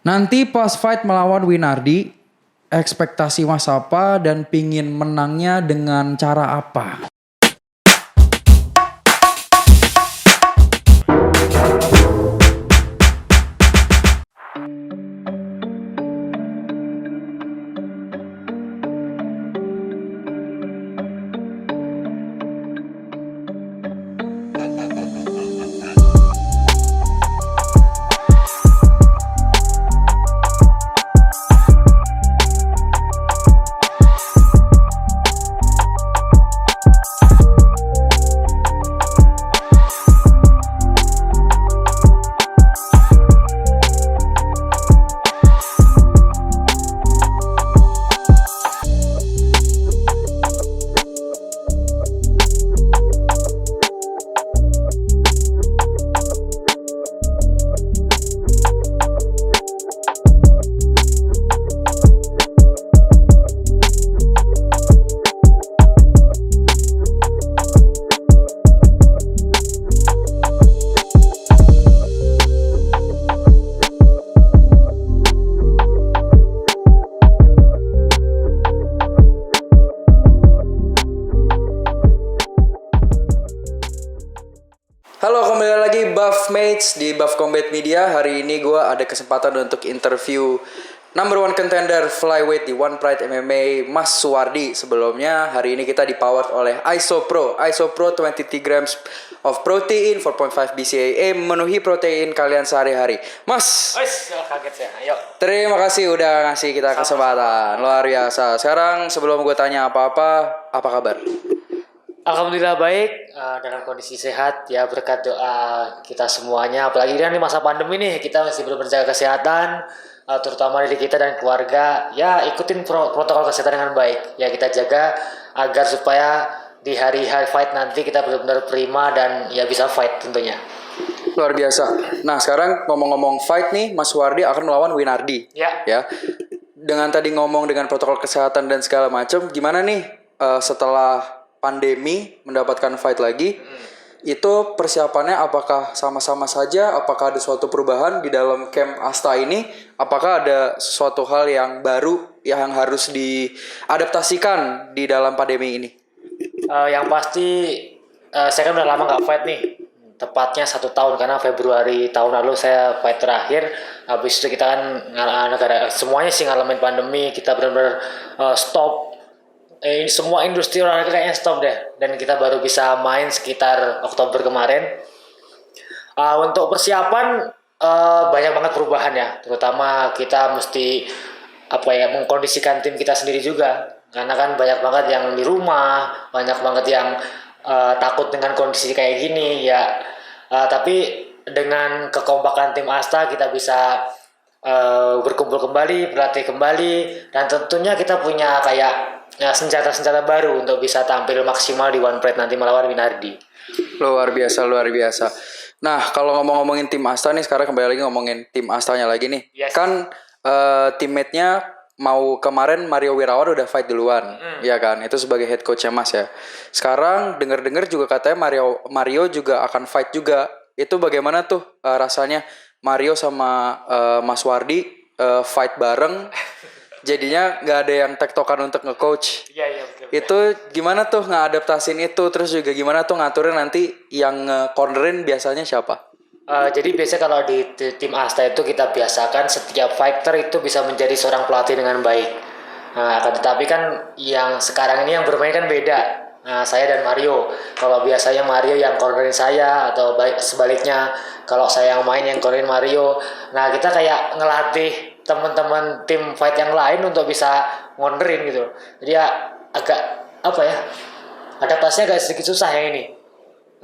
Nanti pas fight melawan Winardi, ekspektasi Mas apa dan pingin menangnya dengan cara apa? Halo, kembali lagi Buff Mates di Buff Combat Media. Hari ini gue ada kesempatan untuk interview number one contender flyweight di One Pride MMA, Mas Suwardi. Sebelumnya, hari ini kita dipowered oleh ISOPRO 23 grams of protein, 4.5 BCAA, memenuhi protein kalian sehari-hari. Mas, kaget saya. Ayo. terima kasih udah ngasih kita kesempatan. Luar biasa. Sekarang sebelum gue tanya apa-apa, apa kabar? Alhamdulillah baik, dalam kondisi sehat ya, berkat doa kita semuanya. Apalagi kan di masa pandemi nih, kita masih belum menjaga kesehatan, terutama diri kita dan keluarga. Ya, ikutin protokol kesehatan dengan baik. Ya, kita jaga agar supaya di hari fight nanti kita benar-benar prima dan ya bisa fight tentunya. Luar biasa. Nah, sekarang ngomong-ngomong fight nih, Mas Suwardi akan melawan Winardi. Ya. Dengan tadi ngomong dengan protokol kesehatan dan segala macam, gimana nih setelah pandemi mendapatkan fight lagi? Itu persiapannya apakah sama-sama saja? Apakah ada suatu perubahan di dalam camp Asta ini? Apakah ada suatu hal yang baru yang harus diadaptasikan di dalam pandemi ini? Yang pasti saya kan udah lama nggak fight nih, tepatnya 1 tahun, karena Februari tahun lalu saya fight terakhir. Habis itu kita kan negara semuanya sih ngalamin pandemi, kita benar-benar stop. Semua industri olahraga kayaknya stop deh, dan kita baru bisa main sekitar Oktober kemarin. Untuk persiapan banyak banget perubahan ya, terutama kita mesti mengkondisikan tim kita sendiri juga, karena kan banyak banget yang di rumah, banyak banget yang takut dengan kondisi kayak gini ya. Tapi dengan kekompakan tim Asta kita bisa berkumpul kembali, berlatih kembali, dan tentunya kita punya kayak senjata-senjata baru untuk bisa tampil maksimal di One Pride nanti melawan Winardi. Luar biasa, luar biasa. Nah, kalau ngomongin tim Asta nih, sekarang kembali lagi ngomongin tim Astanya lagi nih. Yes. Kan teammate-nya mau kemarin Mario Wirawan udah fight duluan, ya kan? Itu sebagai head coach-nya Mas ya. Sekarang dengar-dengar juga katanya Mario juga akan fight juga. Itu bagaimana tuh rasanya Mario sama Mas Wardi fight bareng? Jadinya nggak ada yang tektokan untuk nge-coach. Iya betul. Itu gimana tuh ngadaptasin itu? Terus juga gimana tuh ngaturin nanti yang nge-cornerin biasanya siapa? Jadi biasanya kalau di tim Asta itu kita biasakan setiap fighter itu bisa menjadi seorang pelatih dengan baik. Akan tetapi kan yang sekarang ini yang bermain kan beda. Saya dan Mario. Kalau biasanya Mario yang cornerin saya, atau sebaliknya kalau saya yang main yang cornerin Mario. Nah, kita kayak ngelatih teman-teman tim fight yang lain untuk bisa cornerin gitu. Jadi ya agak adaptasinya agak sedikit susah yang ini.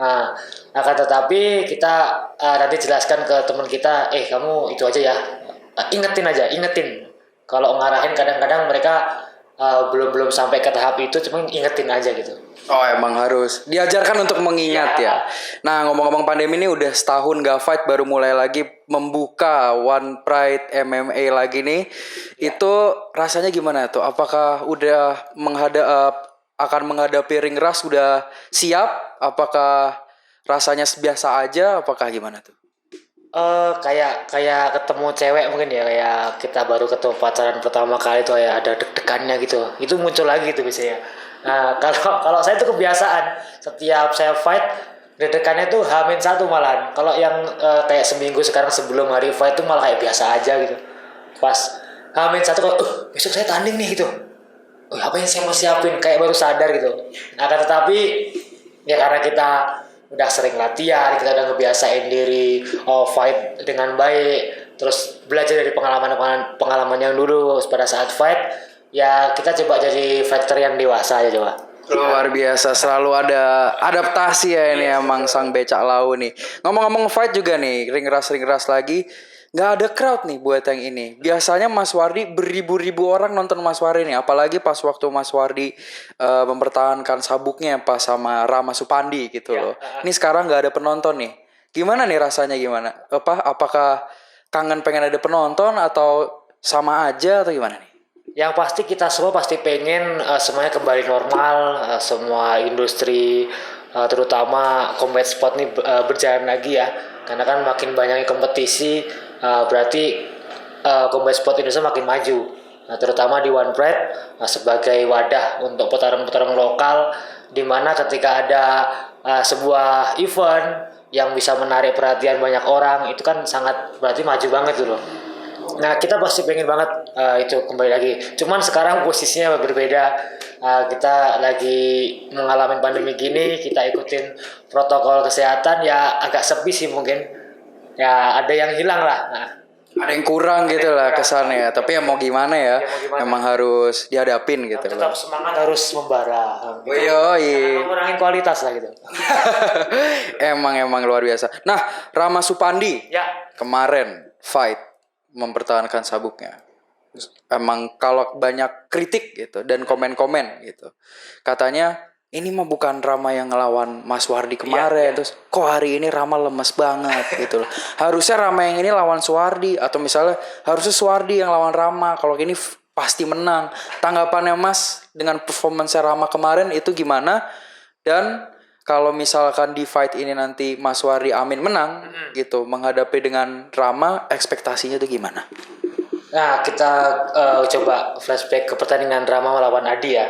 Nah, akan tetapi kita nanti jelaskan ke teman kita, kamu itu aja ya, ingetin. Kalau ngarahin kadang-kadang mereka belum sampai ke tahap itu, cuma ingetin aja gitu. Oh, emang harus diajarkan untuk mengingat ya. Nah, ngomong-ngomong pandemi ini udah setahun gak fight, baru mulai lagi membuka One Pride MMA lagi nih. Itu rasanya gimana tuh? Apakah udah akan menghadapi ring rust udah siap? Apakah rasanya biasa aja? Apakah gimana tuh? Kayak ketemu cewek mungkin ya, kayak kita baru ketemu pacaran pertama kali tuh ya ada deg-degannya gitu, itu muncul lagi tuh biasanya. Nah kalau kalau saya tuh kebiasaan setiap saya fight deg-degannya tuh hamin satu malahan. Kalau yang kayak seminggu sekarang sebelum hari fight tuh malah kayak biasa aja gitu. Pas hamin satu kalau besok saya tanding nih gitu, apa yang saya mau siapin, kayak baru sadar gitu. Nah kan tetapi ya karena kita udah sering latihan, kita udah ngebiasain diri fight dengan baik, terus belajar dari pengalaman yang dulu pada saat fight, ya kita coba jadi fighter yang dewasa aja coba. Luar biasa, selalu ada adaptasi ya ini emang sang becak lau nih. Ngomong-ngomong fight juga nih, ring ras lagi. Nggak ada crowd nih buat yang ini. Biasanya Mas Wardi beribu-ribu orang nonton Mas Wardi nih. Apalagi pas waktu Mas Wardi mempertahankan sabuknya pas sama Rama Supandi gitu loh. Ini sekarang nggak ada penonton nih. Gimana nih rasanya gimana? Apakah kangen pengen ada penonton atau sama aja atau gimana nih? Yang pasti kita semua pasti pengen semuanya kembali normal, semua industri terutama combat sport nih berjalan lagi ya. Karena kan makin banyaknya kompetisi, berarti combat sport Indonesia makin maju. Nah, terutama di One Pride sebagai wadah untuk petarung-petarung lokal, di mana ketika ada sebuah event yang bisa menarik perhatian banyak orang, itu kan sangat berarti maju banget tuh loh. Nah kita pasti pengen banget itu kembali lagi. Cuman sekarang posisinya berbeda. Kita lagi mengalami pandemi gini, kita ikutin protokol kesehatan ya agak sepi sih mungkin. Ya ada yang hilang lah. Nah, Ada yang kurang gitu lah kesannya. Tapi ya mau gimana ya? mau gimana? Emang harus dihadapin gitu tetap loh. semangat harus membara. Yoi. Mengurangi kualitas lah gitu. emang luar biasa. Nah, Rama Supandi Ya. kemarin fight mempertahankan sabuknya. Emang kalau banyak kritik gitu dan komen-komen gitu. Katanya ini mah bukan Rama yang ngelawan Mas Wardi kemarin. Terus kok hari ini Rama lemes banget gitu loh. Harusnya Rama yang ini lawan Suwardi atau misalnya harusnya Suwardi yang lawan Rama. Kalau ini pasti menang. Tanggapannya Mas dengan performance Rama kemarin itu gimana? Dan kalau misalkan di fight ini nanti Mas Wardi Amin menang gitu menghadapi dengan Rama, ekspektasinya itu gimana? Nah kita coba flashback ke pertandingan Rama melawan Adi ya.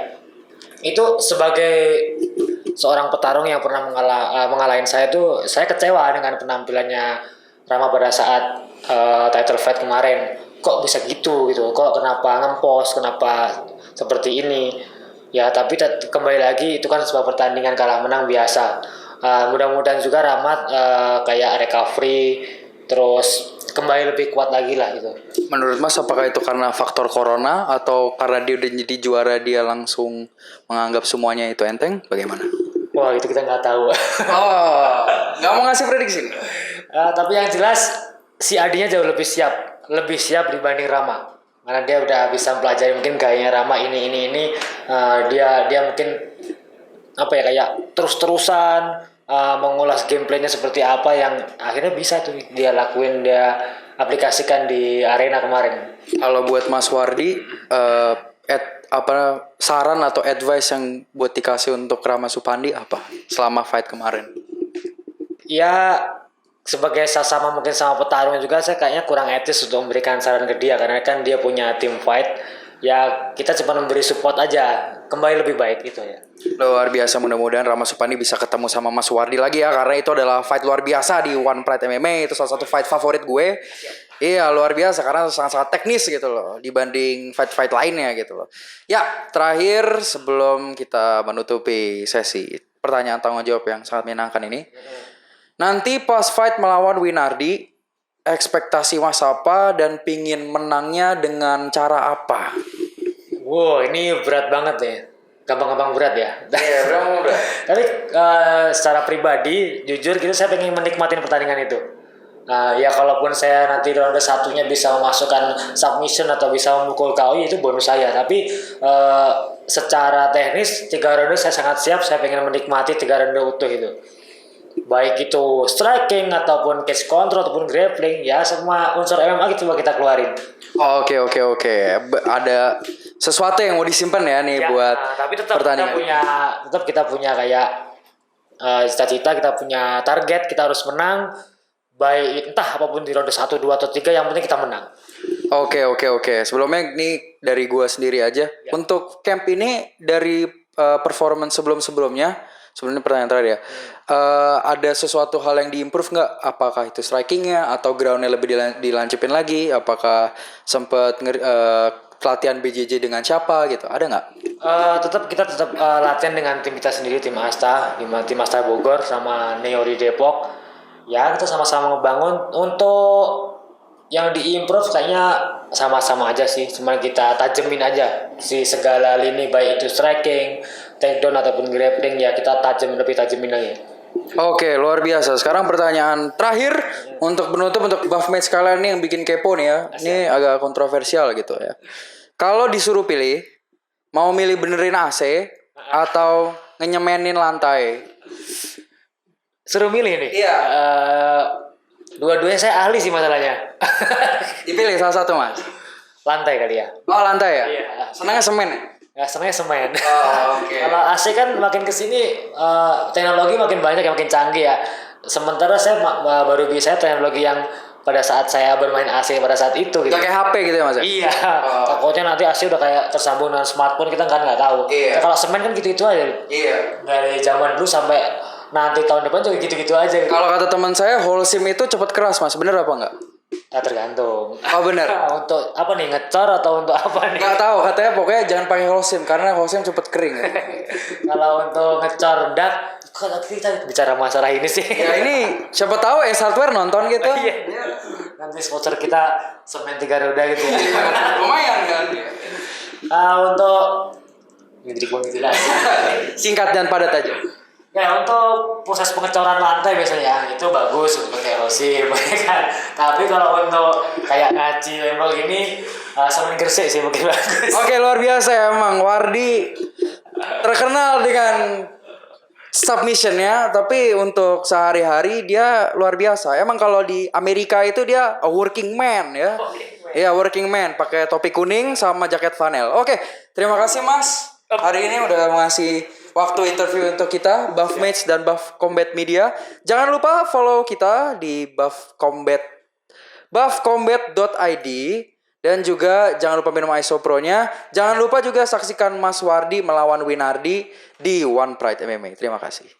Itu sebagai seorang petarung yang pernah mengalahin saya tuh, saya kecewa dengan penampilannya Rama pada saat title fight kemarin. Kok bisa gitu, kok kenapa ngempos, kenapa seperti ini ya. Tapi kembali lagi itu kan sebuah pertandingan, kalah menang biasa. Mudah-mudahan juga Rama kayak recovery terus kembali lebih kuat lagi lah gitu. Menurut Mas apakah itu karena faktor corona atau karena dia udah jadi juara dia langsung menganggap semuanya itu enteng? Bagaimana? Wah itu kita nggak tahu. Oh, nggak mau ngasih prediksi nih. Tapi yang jelas si Adinya jauh lebih siap dibanding Rama. Karena dia udah bisa mempelajari mungkin gayanya Rama ini. Dia mungkin apa ya, kayak terus-terusan mengulas gameplaynya seperti apa yang akhirnya bisa tuh dia lakuin, dia aplikasikan di arena kemarin. Kalau buat Mas Wardi, saran atau advice yang buat dikasih untuk Rama Supandi apa selama fight kemarin? Ya sebagai sama mungkin sama petarung juga, saya kayaknya kurang etis untuk memberikan saran ke dia karena kan dia punya tim fight. Ya kita cuma memberi support aja, kembali lebih baik itu ya. Luar biasa, mudah-mudahan Rama Supandi bisa ketemu sama Mas Wardi lagi ya, karena itu adalah fight luar biasa di One Pride MMA. Itu salah satu fight favorit gue. Iya luar biasa karena sangat-sangat teknis gitu loh dibanding fight-fight lainnya gitu loh. Ya terakhir sebelum kita menutupi sesi pertanyaan tanggung jawab yang sangat menyenangkan ini, nanti pas fight melawan Winardi, ekspektasi Mas apa dan pingin menangnya dengan cara apa? Wow ini berat banget ya, gampang-gampang berat ya. Iya berat. Tapi secara pribadi jujur gitu saya pengen menikmatin pertandingan itu. Ya kalaupun saya nanti di ronde satunya bisa memasukkan submission atau bisa memukul KO itu bonus saya. Tapi secara teknis 3 ronde saya sangat siap. Saya pengen menikmati 3 ronde utuh itu. Baik itu striking ataupun cage control ataupun grappling, ya semua unsur MMA gitu kita keluarin. Oke. Ada sesuatu yang mau disimpan ya nih Ya, buat tapi tetap pertandingan. kita punya kayak cita-cita, kita punya target, kita harus menang baik entah apapun di ronde 1, 2 atau 3 yang penting kita menang. Oke. Sebelumnya nih dari gua sendiri aja. Ya. Untuk camp ini dari performance sebelumnya pertanyaan terakhir ya. Ada sesuatu hal yang diimprove nggak? Apakah itu strikingnya atau groundnya lebih dilanjepin lagi? Apakah sempet latihan BJJ dengan siapa gitu? Ada nggak? Kita tetap latihan dengan tim kita sendiri, tim Asta, tim Asta Bogor sama Neori Depok. Ya kita sama-sama ngebangun. Untuk yang diimprove kayaknya sama-sama aja sih, cuma kita tajemin aja si segala lini, baik itu striking, takedown ataupun grappling, ya kita lebih tajemin lagi. Oke, luar biasa. Sekarang pertanyaan terakhir untuk penutup untuk buff match kalian nih yang bikin kepo nih ya. Ini agak kontroversial gitu ya. Kalau disuruh pilih, mau milih benerin AC atau ngenyemenin lantai? Suruh milih nih. Iya. Dua-duanya saya ahli sih masalahnya. Dipilih salah satu, Mas. Lantai kali ya. Oh, lantai ya? Iya. Senangnya semen ya? Ya senangnya semen. Oh, oke. Kalau AC kan makin kesini teknologi makin banyak, makin canggih ya. Sementara saya baru bisa teknologi yang pada saat saya bermain AC pada saat itu gitu. Udah kayak HP gitu ya, Mas? Iya. Takutnya nanti AC udah kayak tersambung dengan smartphone, kita kan nggak tahu. Iya. Nah, kalau semen kan gitu-gitu aja. Iya. Dari zaman dulu sampai nanti tahun depan juga gitu-gitu aja. Gitu. Kalau kata teman saya, whole sim itu cepet keras, Mas. Bener apa enggak? Ya tergantung. Oh, bener. Untuk apa nih, ngecor atau untuk apa nih? Nggak tahu, katanya pokoknya jangan pakai whole sim karena whole sim cepet kering. Kalau untuk ngecor dak, kalau kita bicara masalah ini sih. Ya ini siapa tahu Hardware nonton gitu. Iya. Nanti sponsor kita semen 3 roda gitu ya. Lumayan kan. Untuk ngedrik gitu lah. Singkat dan padat aja. Ya untuk proses pengecoran lantai biasanya itu bagus untuk pakai rosim kan. Tapi kalau untuk kayak ngaci lembal gini semen Gresik sih mungkin bagus. Oke, luar biasa emang Wardi terkenal dengan submissionnya, tapi untuk sehari-hari dia luar biasa. Emang kalau di Amerika itu dia a working man ya. Iya, working man pakai topi kuning sama jaket flanel. Oke, terima kasih Mas. Hari ini udah ngasih waktu interview untuk kita, Buff Match dan Buff Combat Media. Jangan lupa follow kita di buffcombat.id dan juga jangan lupa minum Isopro-nya. Jangan lupa juga saksikan Mas Wardi melawan Winardi di One Pride MMA. Terima kasih.